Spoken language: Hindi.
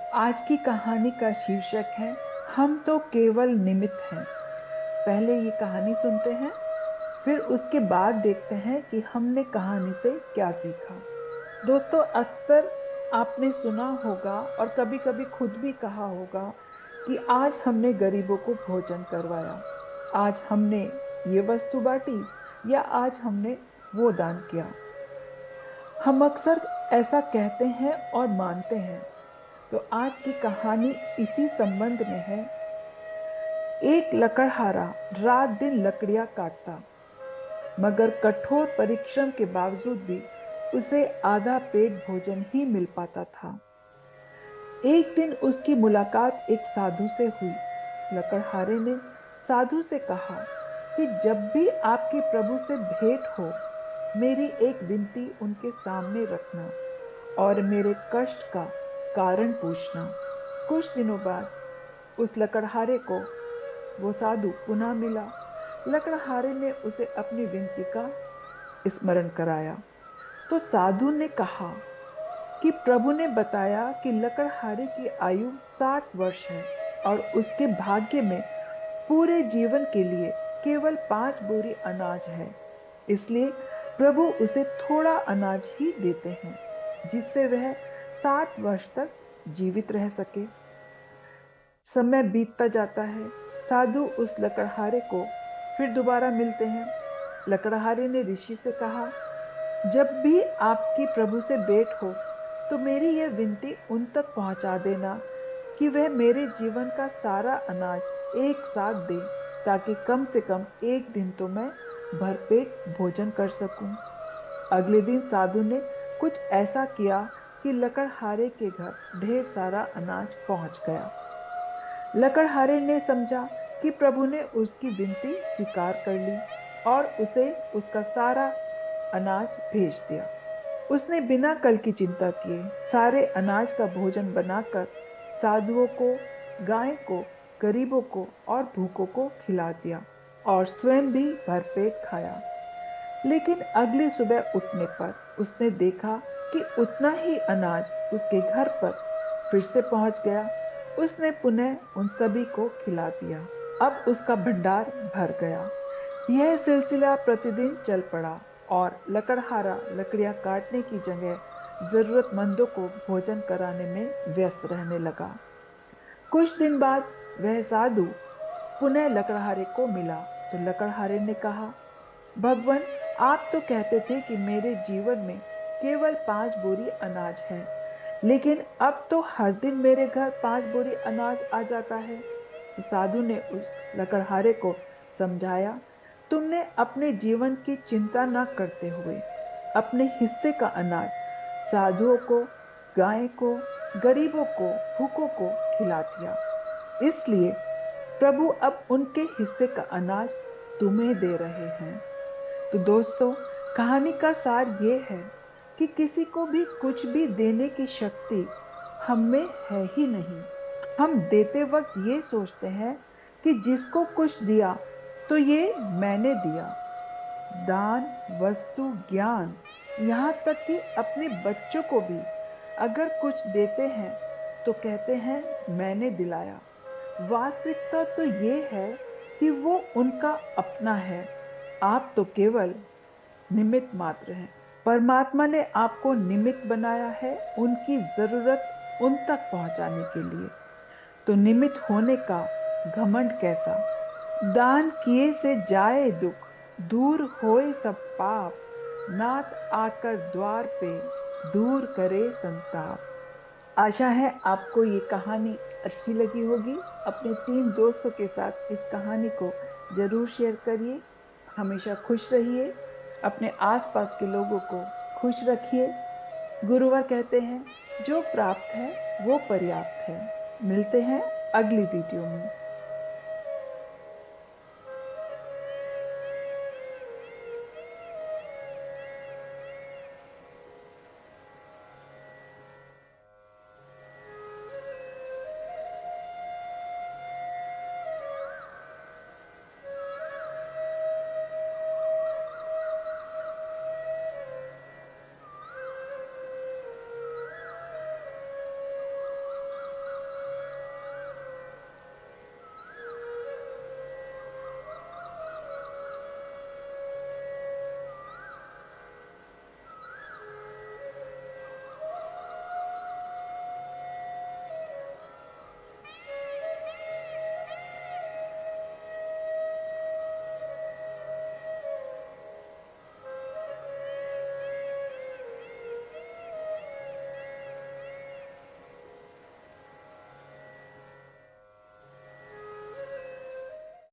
आज की कहानी का शीर्षक है हम तो केवल निमित्त हैं। पहले ये कहानी सुनते हैं, फिर उसके बाद देखते हैं कि हमने कहानी से क्या सीखा। दोस्तों, अक्सर आपने सुना होगा और कभी कभी खुद भी कहा होगा कि आज हमने गरीबों को भोजन करवाया, आज हमने ये वस्तु बांटी, या आज हमने वो दान किया। हम अक्सर ऐसा कहते हैं और मानते हैं। तो आज की कहानी इसी संबंध में है। एक लकड़हारा रात दिन लकड़ियां काटता, मगर कठोर परिश्रम के बावजूद भी उसे आधा पेट भोजन ही मिल पाता था। एक दिन उसकी मुलाकात एक साधु से हुई। लकड़हारे ने साधु से कहा कि जब भी आपके प्रभु से भेंट हो, मेरी एक विनती उनके सामने रखना और मेरे कष्ट का कारण पूछना। कुछ दिनों बाद उस लकड़हारे को वो साधु पुनः मिला। लकड़हारे ने उसे अपनी विनती का स्मरण कराया। तो साधु ने कहा कि प्रभु ने बताया कि लकड़हारे की आयु 60 वर्ष है और उसके भाग्य में पूरे जीवन के लिए केवल 5 बोरी अनाज है। इसलिए प्रभु उसे थोड़ा अनाज ही देते हैं, जिससे वह 60 वर्ष तक जीवित रह सके। समय बीतता जाता है। साधु उस लकड़हारे को फिर दोबारा मिलते हैं। लकड़हारे ने ऋषि से कहा, जब भी आपकी प्रभु से भेंट हो तो मेरी यह विनती उन तक पहुंचा देना कि वह मेरे जीवन का सारा अनाज एक साथ दे, ताकि कम से कम एक दिन तो मैं भरपेट भोजन कर सकूं। अगले दिन साधु ने कुछ ऐसा किया कि लकड़हारे के घर ढेर सारा अनाज पहुंच गया। लकड़हारे ने समझा कि प्रभु ने उसकी विनती स्वीकार कर ली और उसे उसका सारा अनाज भेज दिया। उसने बिना कल की चिंता किए सारे अनाज का भोजन बनाकर साधुओं को, गाय को, गरीबों को और भूखों को खिला दिया और स्वयं भी भरपेट खाया। लेकिन अगली सुबह उठने पर उसने देखा कि उतना ही अनाज उसके घर पर फिर से पहुंच गया। उसने पुनः उन सभी को खिला दिया। अब उसका भंडार भर गया। यह सिलसिला प्रतिदिन चल पड़ा और लकड़हारा लकड़ियां काटने की जगह जरूरतमंदों को भोजन कराने में व्यस्त रहने लगा। कुछ दिन बाद वह साधु पुनः लकड़हारे को मिला। तो लकड़हारे ने कहा, भगवान, आप तो कहते थे कि मेरे जीवन में केवल 5 बोरी अनाज है, लेकिन अब तो हर दिन मेरे घर 5 बोरी अनाज आ जाता है। तो साधु ने उस लकड़हारे को समझाया, तुमने अपने जीवन की चिंता न करते हुए अपने हिस्से का अनाज साधुओं को, गाय को, गरीबों को, भूखों को खिला दिया। इसलिए प्रभु अब उनके हिस्से का अनाज तुम्हें दे रहे हैं। तो दोस्तों, कहानी का सार ये है कि किसी को भी कुछ भी देने की शक्ति हम में है ही नहीं। हम देते वक्त ये सोचते हैं कि जिसको कुछ दिया तो ये मैंने दिया। दान, वस्तु, ज्ञान, यहाँ तक कि अपने बच्चों को भी अगर कुछ देते हैं तो कहते हैं मैंने दिलाया। वास्तविकता तो ये है कि वो उनका अपना है। आप तो केवल निमित्त मात्र हैं। परमात्मा ने आपको निमित्त बनाया है उनकी जरूरत उन तक पहुंचाने के लिए। तो निमित्त होने का घमंड कैसा। दान किए से जाए दुख, दूर होए सब पाप, नाथ आकर द्वार पे दूर करे संताप। आशा है आपको ये कहानी अच्छी लगी होगी। अपने 3 दोस्तों के साथ इस कहानी को जरूर शेयर करिए। हमेशा खुश रहिए, अपने आसपास के लोगों को खुश रखिए। गुरुवर कहते हैं, जो प्राप्त है वो पर्याप्त है। मिलते हैं अगली वीडियो में।